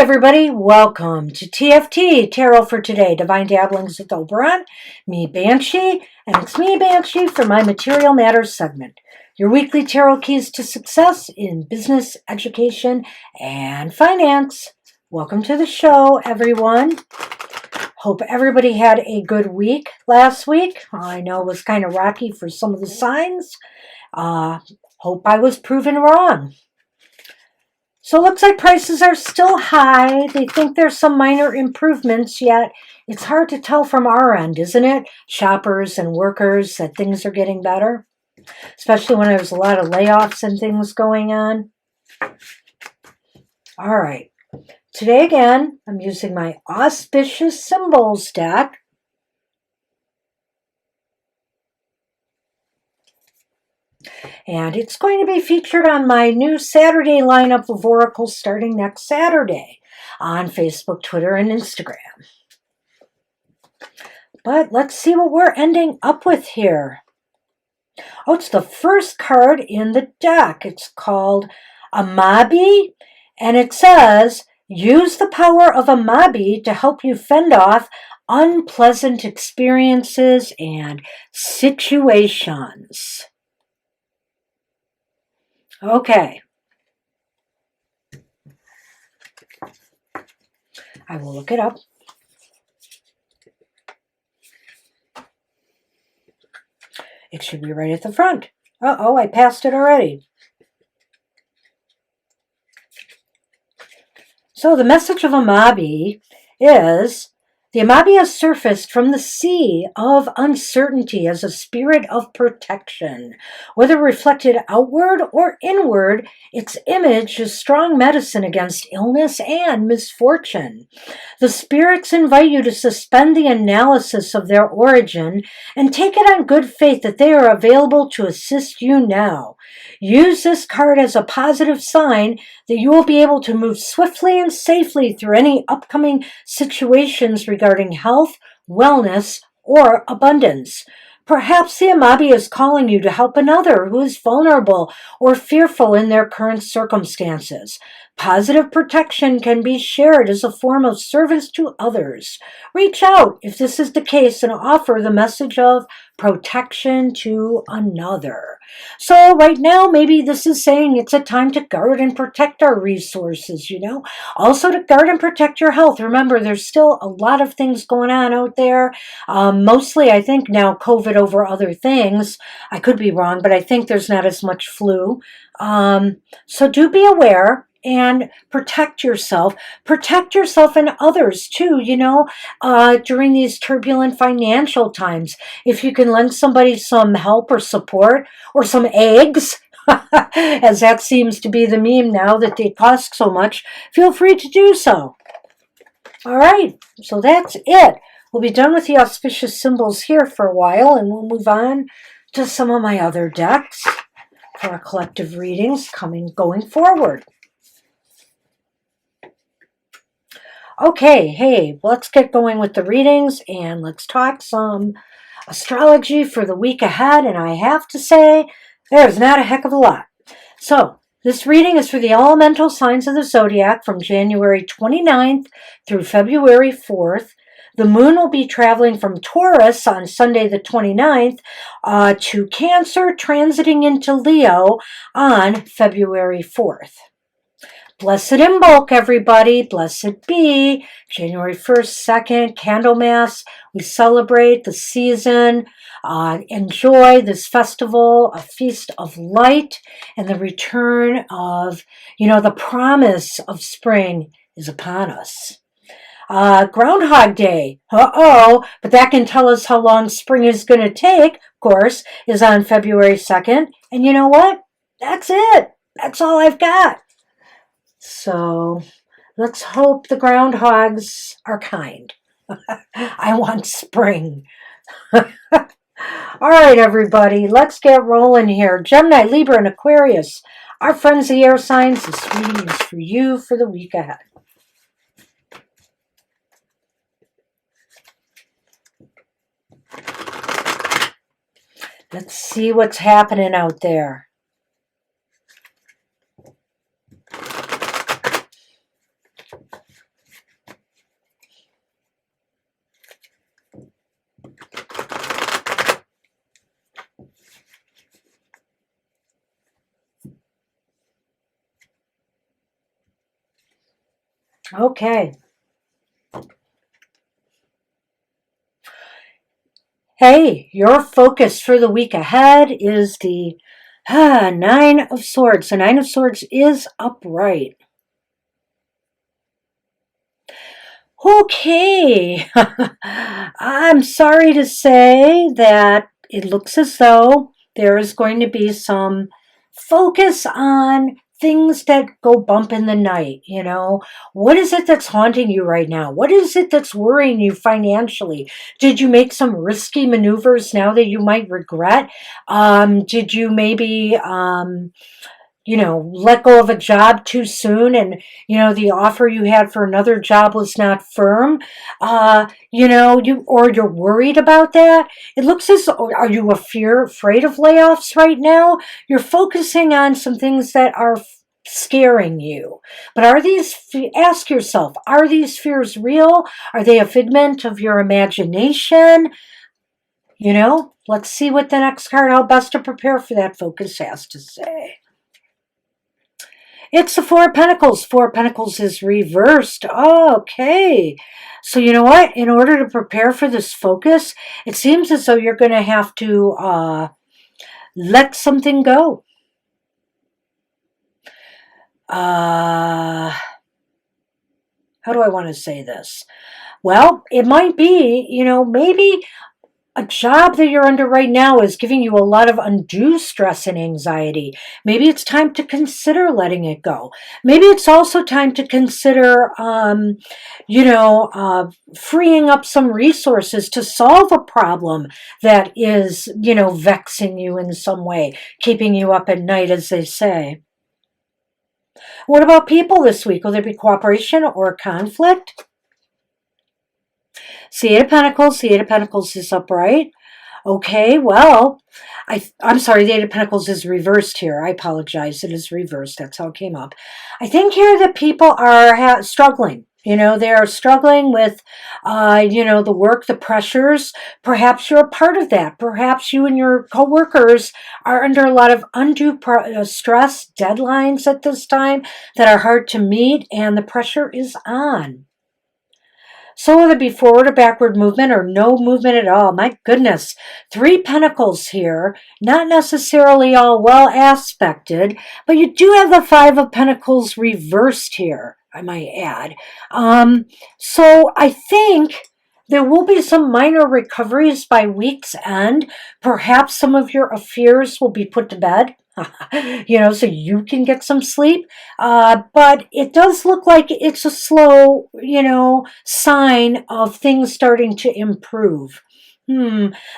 everybody, welcome to TFT, Tarot for Today, Divine Dabblings with Oberon, me Banshee, and it's me Banshee for my Material Matters segment, your weekly tarot keys to success in business, education, and finance. Welcome to the show, everyone. Hope everybody had a good week last week. I know it was kind of rocky for some of the signs. Hope I was proven wrong. So it looks like prices are still high. They think there's some minor improvements, yet it's hard to tell from our end, isn't it? Shoppers and workers, that things are getting better, especially when there's a lot of layoffs and things going on. All right. Today again, I'm using my Auspicious Symbols deck. And it's going to be featured on my new Saturday lineup of oracles starting next Saturday on Facebook, Twitter, and Instagram. But let's see what we're ending up with here. Oh, it's the first card in the deck. It's called Amabi, and it says, use the power of Amabi to help you fend off unpleasant experiences and situations. Okay. I will look it up. It should be right at the front. Uh-oh, I passed it already. So the message of Amabi is, the Amabi has surfaced from the sea of uncertainty as a spirit of protection. Whether reflected outward or inward, its image is strong medicine against illness and misfortune. The spirits invite you to suspend the analysis of their origin and take it on good faith that they are available to assist you now. Use this card as a positive sign that you will be able to move swiftly and safely through any upcoming situations regarding health, wellness, or abundance. Perhaps the Amabi is calling you to help another who is vulnerable or fearful in their current circumstances. Positive protection can be shared as a form of service to others. Reach out if this is the case and offer the message of protection to another. So right now, maybe this is saying it's a time to guard and protect our resources, Also to guard and protect your health. Remember, there's still a lot of things going on out there. Mostly, I think now COVID over other things. I could be wrong, but I think there's not as much flu. So do be aware and protect yourself. Protect yourself and others too, during these turbulent financial times. If you can lend somebody some help or support or some eggs, as that seems to be the meme now that they cost so much, feel free to do so. All right, so that's it. We'll be done with the auspicious symbols here for a while, and we'll move on to some of my other decks for our collective readings going forward. Okay, hey, let's get going with the readings and let's talk some astrology for the week ahead. And I have to say, there's not a heck of a lot. So, this reading is for the elemental signs of the Zodiac from January 29th through February 4th. The moon will be traveling from Taurus on Sunday the 29th to Cancer, transiting into Leo on February 4th. Blessed in bulk, everybody. Blessed be. January 1st, 2nd, Candlemas. We celebrate the season. Enjoy this festival, a feast of light, and the return of, the promise of spring is upon us. Groundhog Day. But that can tell us how long spring is going to take, of course, is on February 2nd. And you know what? That's it. That's all I've got. So let's hope the groundhogs are kind. I want spring. All right, everybody, let's get rolling here. Gemini, Libra, and Aquarius, our friends, the air signs. This reading is for you for the week ahead. Let's see what's happening out there. Okay. Hey, your focus for the week ahead is the Nine of Swords. The Nine of Swords is upright. Okay. I'm sorry to say that it looks as though there is going to be some focus on things that go bump in the night. What is it that's haunting you right now? What is it that's worrying you financially? Did you make some risky maneuvers now that you might regret? Did you maybe let go of a job too soon, and the offer you had for another job was not firm? You're worried about that. It looks as are you afraid of layoffs right now? You're focusing on some things that are scaring you. But ask yourself, are these fears real? Are they a figment of your imagination? Let's see what the next card, how best to prepare for that focus, has to say. It's the Four of Pentacles. Four of Pentacles is reversed. Okay. So you know what? In order to prepare for this focus, it seems as though you're going to have to let something go. How do I want to say this? Well, it might be, maybe a job that you're under right now is giving you a lot of undue stress and anxiety. Maybe it's time to consider letting it go. Maybe it's also time to consider, freeing up some resources to solve a problem that is, vexing you in some way, keeping you up at night, as they say. What about people this week? Will there be cooperation or conflict? The Eight of Pentacles. The Eight of Pentacles is upright. Okay, well, I'm sorry, the Eight of Pentacles is reversed here. I apologize. It is reversed. That's how it came up. I think here that people are struggling. They are struggling with, the work, the pressures. Perhaps you're a part of that. Perhaps you and your coworkers are under a lot of undue stress, deadlines at this time that are hard to meet, and the pressure is on. So will there be forward or backward movement, or no movement at all? My goodness. Three Pentacles here. Not necessarily all well aspected, but you do have the Five of Pentacles reversed here, I might add. So I think there will be some minor recoveries by week's end. Perhaps some of your fears will be put to bed. So you can get some sleep. But it does look like it's a slow, sign of things starting to improve.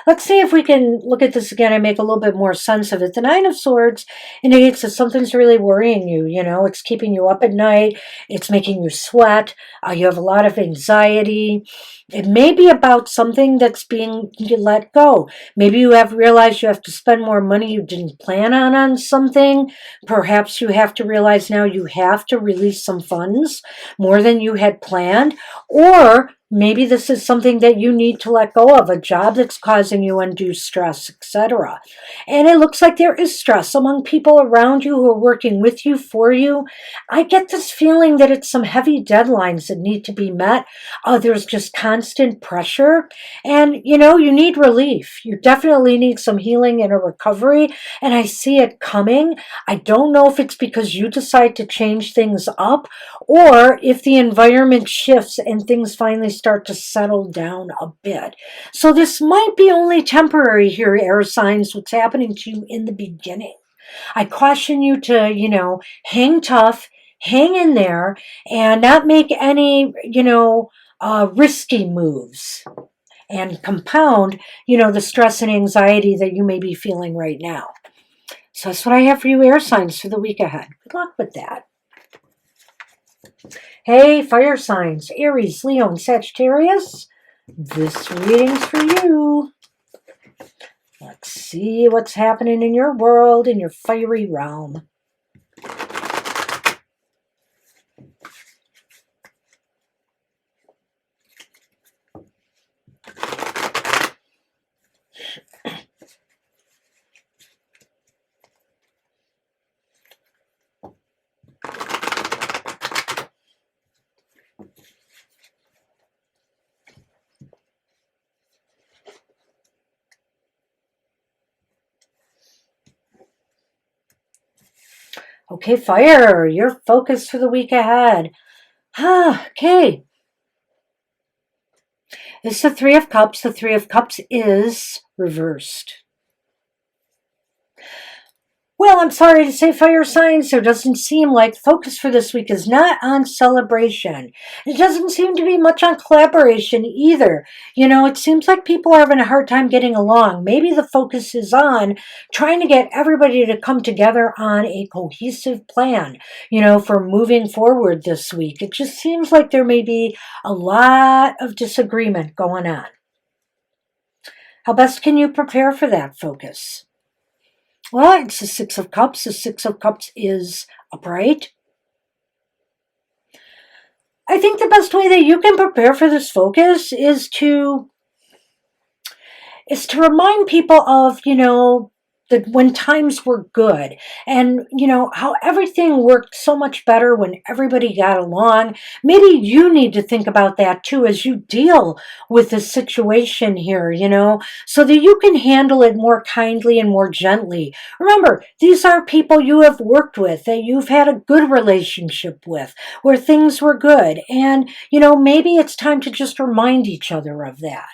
Let's see if we can look at this again and make a little bit more sense of it. The Nine of Swords indicates that something's really worrying you. It's keeping you up at night. It's making you sweat. You have a lot of anxiety. It may be about something that's being let go. Maybe you have realized you have to spend more money you didn't plan on something. Perhaps you have to realize now you have to release some funds more than you had planned. Or maybe this is something that you need to let go of, a job that's causing you undue stress, etc. And it looks like there is stress among people around you who are working with you, for you. I get this feeling that it's some heavy deadlines that need to be met. There's just constant pressure. And, you need relief. You definitely need some healing and a recovery. And I see it coming. I don't know if it's because you decide to change things up, or if the environment shifts and things finally start to settle down a bit. So this might be only temporary here, air signs, what's happening to you in the beginning. I caution you to, hang tough, hang in there, and not make any, risky moves, and compound, the stress and anxiety that you may be feeling right now. So that's what I have for you, air signs, for the week ahead. Good luck with that. Hey, fire signs, Aries, Leo, and Sagittarius. This reading's for you. Let's see what's happening in your world, in your fiery realm. Okay, fire, your focus for the week ahead. Okay. It's the Three of Cups. The Three of Cups is reversed. Well, I'm sorry to say, fire signs, there doesn't seem like focus for this week is not on celebration. It doesn't seem to be much on collaboration either. It seems like people are having a hard time getting along. Maybe the focus is on trying to get everybody to come together on a cohesive plan, for moving forward this week. It just seems like there may be a lot of disagreement going on. How best can you prepare for that focus? Well, it's the Six of Cups. The Six of Cups is upright. I think the best way that you can prepare for this focus is to remind people of, that when times were good and, how everything worked so much better when everybody got along. Maybe you need to think about that too as you deal with the situation here, so that you can handle it more kindly and more gently. Remember, these are people you have worked with, that you've had a good relationship with, where things were good. And, maybe it's time to just remind each other of that.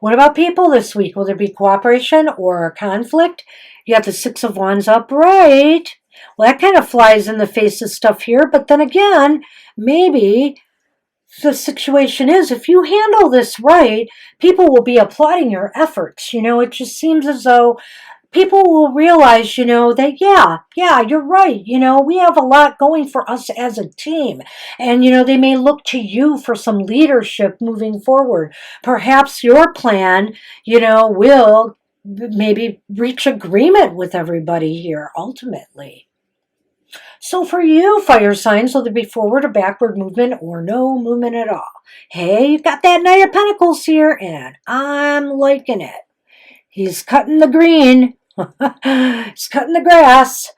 What about people this week? Will there be cooperation or conflict? You have the Six of Wands upright. Well, that kind of flies in the face of stuff here, but then again, maybe the situation is if you handle this right, people will be applauding your efforts. It just seems as though people will realize, that yeah, you're right. We have a lot going for us as a team. And, they may look to you for some leadership moving forward. Perhaps your plan, will maybe reach agreement with everybody here ultimately. So for you, fire signs, will there be forward or backward movement or no movement at all? Hey, you've got that Knight of Pentacles here, and I'm liking it. He's cutting the green. He's cutting the grass.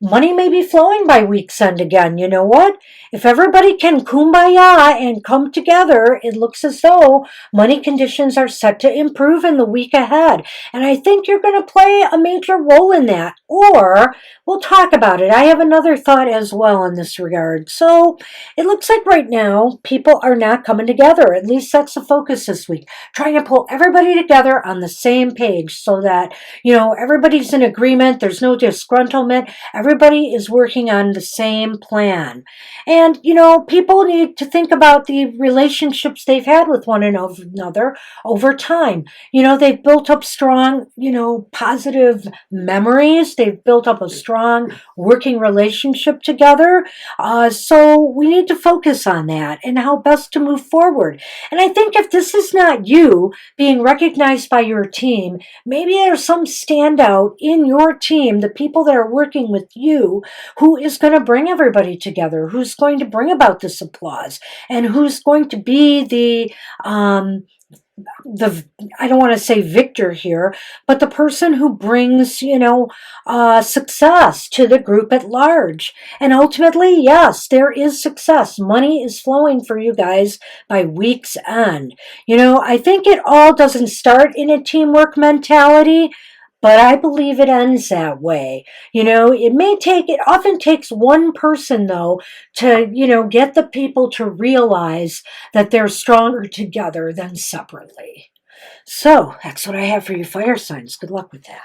Money may be flowing by week's end again. You know what? If everybody can kumbaya and come together, it looks as though money conditions are set to improve in the week ahead. And I think you're going to play a major role in that. Or we'll talk about it. I have another thought as well in this regard. So it looks like right now people are not coming together. At least that's the focus this week. Trying to pull everybody together on the same page so that, everybody's in agreement. There's no disgruntlement. Everybody is working on the same plan. And, people need to think about the relationships they've had with one another over time. They've built up strong, positive memories. They've built up a strong working relationship together. So we need to focus on that and how best to move forward. And I think if this is not you being recognized by your team, maybe there's some standout in your team, the people that are working with you, who is going to bring everybody together, who's going to bring about this applause, and who's going to be the I don't want to say victor here, but the person who brings, success to the group at large. And ultimately, yes, there is success. Money is flowing for you guys by week's end. I think it all doesn't start in a teamwork mentality, but I believe it ends that way. It often takes one person though to, get the people to realize that they're stronger together than separately. So that's what I have for you, fire signs. Good luck with that.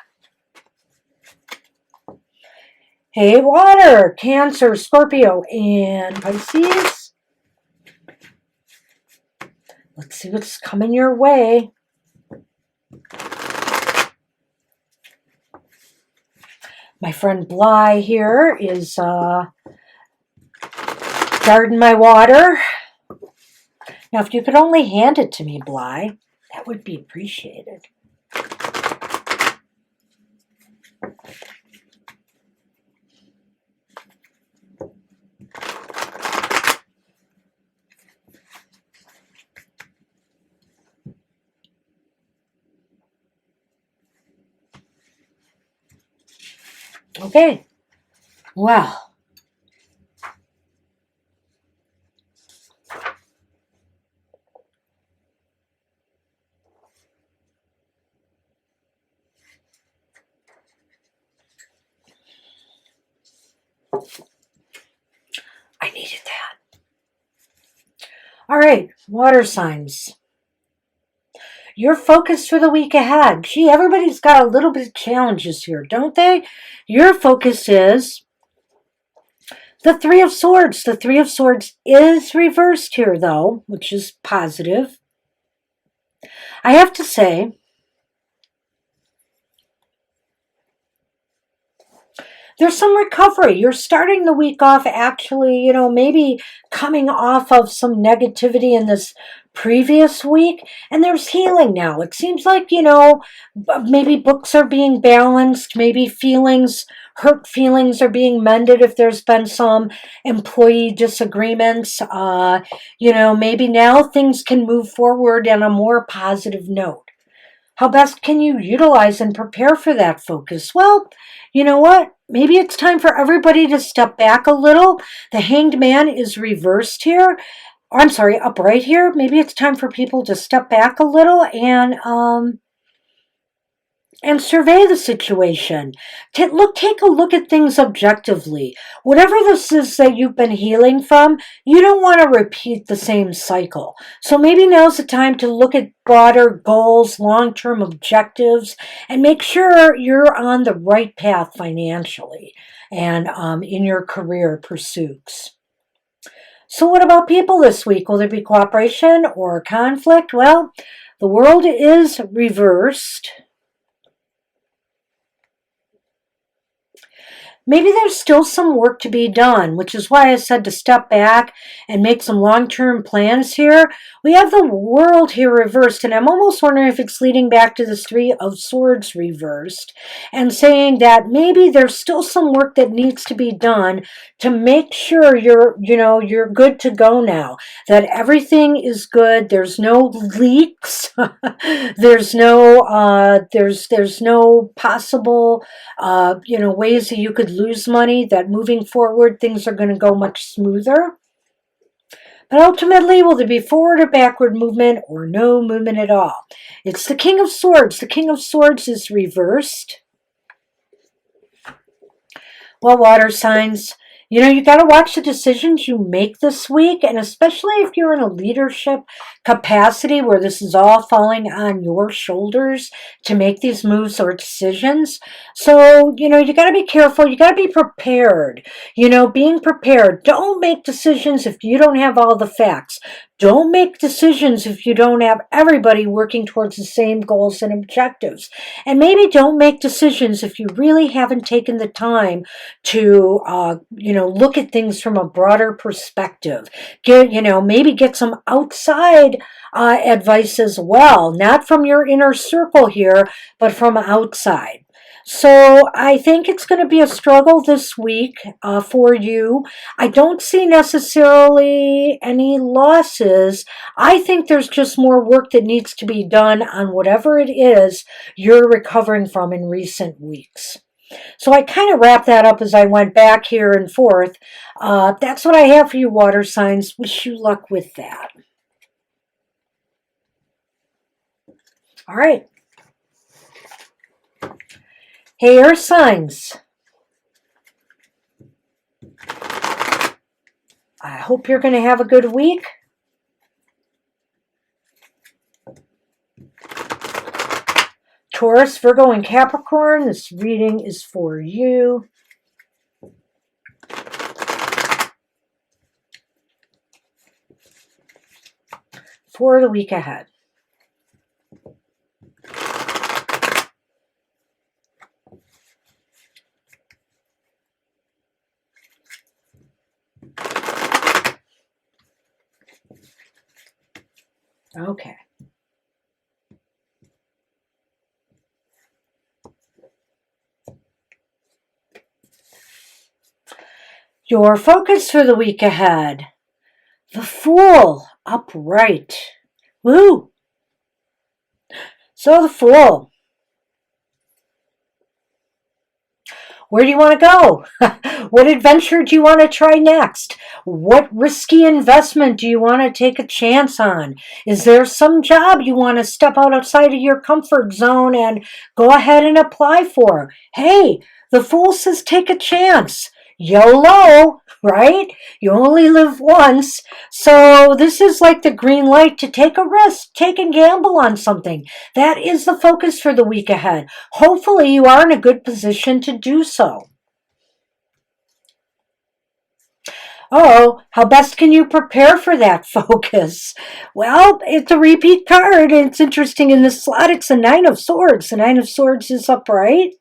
Hey, water, Cancer, Scorpio, and Pisces. Let's see what's coming your way. My friend Bly here is guarding my water. Now, if you could only hand it to me, Bly, that would be appreciated. Okay. Well. I needed that. All right, water signs. Your focus for the week ahead. Gee, everybody's got a little bit of challenges here, don't they? Your focus is the Three of Swords. The Three of Swords is reversed here, though, which is positive. I have to say, there's some recovery. You're starting the week off actually, maybe coming off of some negativity in this previous week, and there's healing now. It seems like, maybe books are being balanced, maybe hurt feelings are being mended if there's been some employee disagreements. Maybe now things can move forward on a more positive note. How best can you utilize and prepare for that focus? Well, you know what? Maybe it's time for everybody to step back a little. The Hanged Man is reversed here. I'm sorry, upright here. Maybe it's time for people to step back a little and survey the situation. Take a look at things objectively. Whatever this is that you've been healing from, you don't want to repeat the same cycle. So maybe now's the time to look at broader goals, long-term objectives, and make sure you're on the right path financially and in your career pursuits. So what about people this week? Will there be cooperation or conflict? Well, the world is reversed. Maybe there's still some work to be done, which is why I said to step back and make some long-term plans here. We have the world here reversed, and I'm almost wondering if it's leading back to this Three of Swords reversed and saying that maybe there's still some work that needs to be done to make sure you're good to go now, that everything is good. There's no leaks. There's no possible ways that you could lose money, that moving forward things are going to go much smoother. But ultimately, will there be forward or backward movement or no movement at all? It's the King of Swords. The King of Swords is reversed. Well, water signs, you got to watch the decisions you make this week, and especially if you're in a leadership capacity where this is all falling on your shoulders to make these moves or decisions. So, you got to be careful. You got to be prepared. Being prepared. Don't make decisions if you don't have all the facts. Don't make decisions if you don't have everybody working towards the same goals and objectives. And maybe don't make decisions if you really haven't taken the time to, look at things from a broader perspective. Maybe get some outside advice as well, not from your inner circle here, but from outside. So I think it's going to be a struggle this week for you. I don't see necessarily any losses. I think there's just more work that needs to be done on whatever it is you're recovering from in recent weeks. So I kind of wrapped that up as I went back here and forth. That's what I have for you, water signs. Wish you luck with that. All right. Hey, earth signs. I hope you're going to have a good week. Taurus, Virgo, and Capricorn, this reading is for you. For the week ahead. Okay. Your focus for the week ahead. The Fool, upright. Woo! So the Fool. Where do you want to go? What adventure do you want to try next? What risky investment do you want to take a chance on? Is there some job you want to step outside of your comfort zone and go ahead and apply for? Hey, the Fool says take a chance. YOLO, right? You only live once. So this is like the green light to take a risk, take a gamble on something. That is the focus for the week ahead. Hopefully you are in a good position to do so. Oh, how best can you prepare for that focus? Well, it's a repeat card. It's interesting in this slot. It's a Nine of Swords. The Nine of Swords is upright.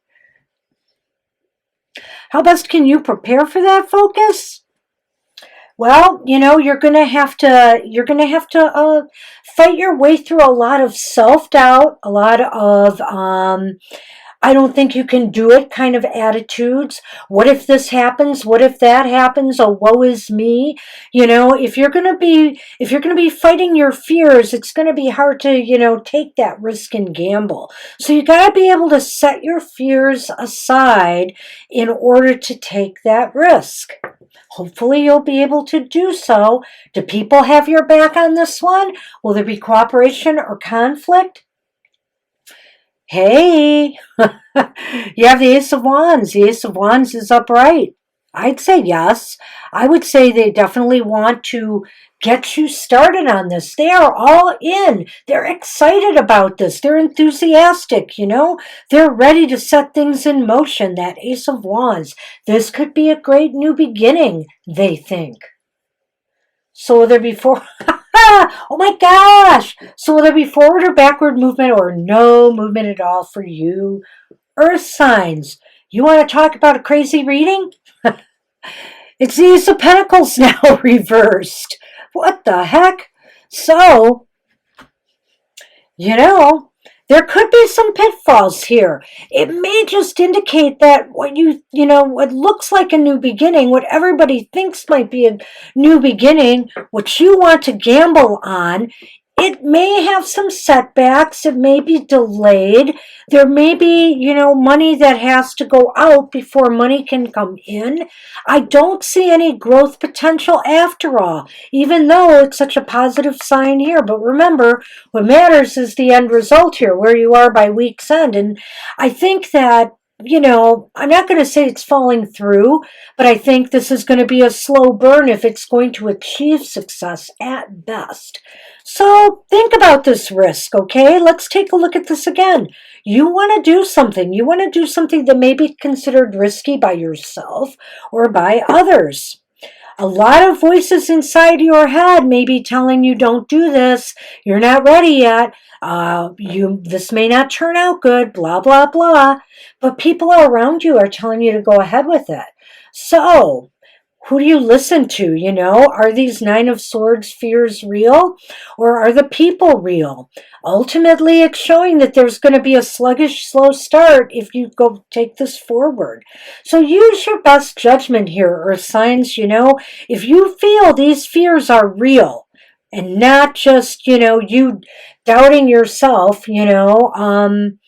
How best can you prepare for that focus? Well, you're going to have to fight your way through a lot of self-doubt, a lot of I don't think you can do it kind of attitudes. What if this happens? What if that happens? Oh, woe is me. If you're going to be fighting your fears, it's going to be hard to, take that risk and gamble. So you got to be able to set your fears aside in order to take that risk. Hopefully you'll be able to do so. Do people have your back on this one? Will there be cooperation or conflict? Hey, you have the Ace of Wands. The Ace of Wands is upright. I'd say yes. I would say they definitely want to get you started on this. They are all in. They're excited about this. They're enthusiastic, They're ready to set things in motion. That Ace of Wands. This could be a great new beginning, they think. So will there be oh my gosh! So will there be forward or backward movement or no movement at all for you? Earth signs. You want to talk about a crazy reading? It's the Ace of Pentacles now reversed. What the heck? So, there could be some pitfalls here. It may just indicate that what what looks like a new beginning, what everybody thinks might be a new beginning, what you want to gamble on, it may have some setbacks. It may be delayed. There may be, money that has to go out before money can come in. I don't see any growth potential after all, even though it's such a positive sign here. But remember, what matters is the end result here, where you are by week's end. And I think that I'm not going to say it's falling through, but I think this is going to be a slow burn if it's going to achieve success at best. So think about this risk, okay? Let's take a look at this again. You want to do something. You want to do something that may be considered risky by yourself or by others. A lot of voices inside your head may be telling you, don't do this. You're not ready yet. This may not turn out good, blah, blah, blah. But people around you are telling you to go ahead with it. So, who do you listen to? Are these Nine of Swords fears real, or are the people real? Ultimately, it's showing that there's going to be a sluggish, slow start if you go take this forward. So use your best judgment here, Earth signs. If you feel these fears are real and not just, you doubting yourself, then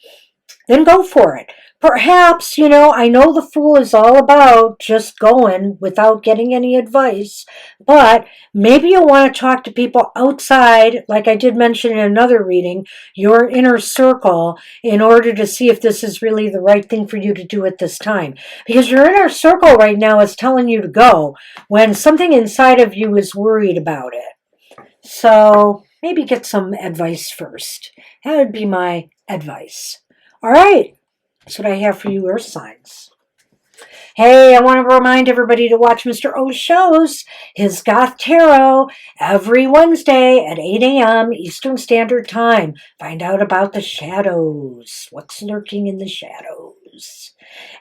go for it. Perhaps, I know the Fool is all about just going without getting any advice, but maybe you'll want to talk to people outside, like I did mention in another reading, your inner circle, in order to see if this is really the right thing for you to do at this time. Because your inner circle right now is telling you to go when something inside of you is worried about it. So maybe get some advice first. That would be my advice. All right. That's what I have for you, Earth signs. Hey, I want to remind everybody to watch Mr. O's shows, his Goth Tarot, every Wednesday at 8 a.m. Eastern Standard Time. Find out about the shadows, what's lurking in the shadows.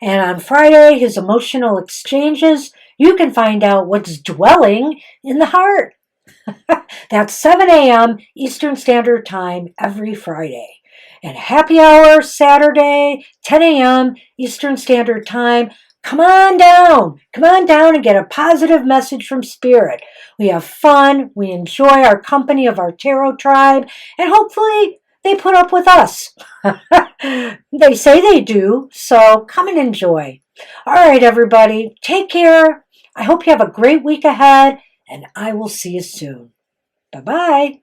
And on Friday, his emotional exchanges, you can find out what's dwelling in the heart. That's 7 a.m. Eastern Standard Time every Friday. And happy hour Saturday, 10 a.m. Eastern Standard Time. Come on down. Come on down and get a positive message from Spirit. We have fun. We enjoy our company of our tarot tribe. And hopefully they put up with us. They say they do. So come and enjoy. All right, everybody. Take care. I hope you have a great week ahead. And I will see you soon. Bye-bye.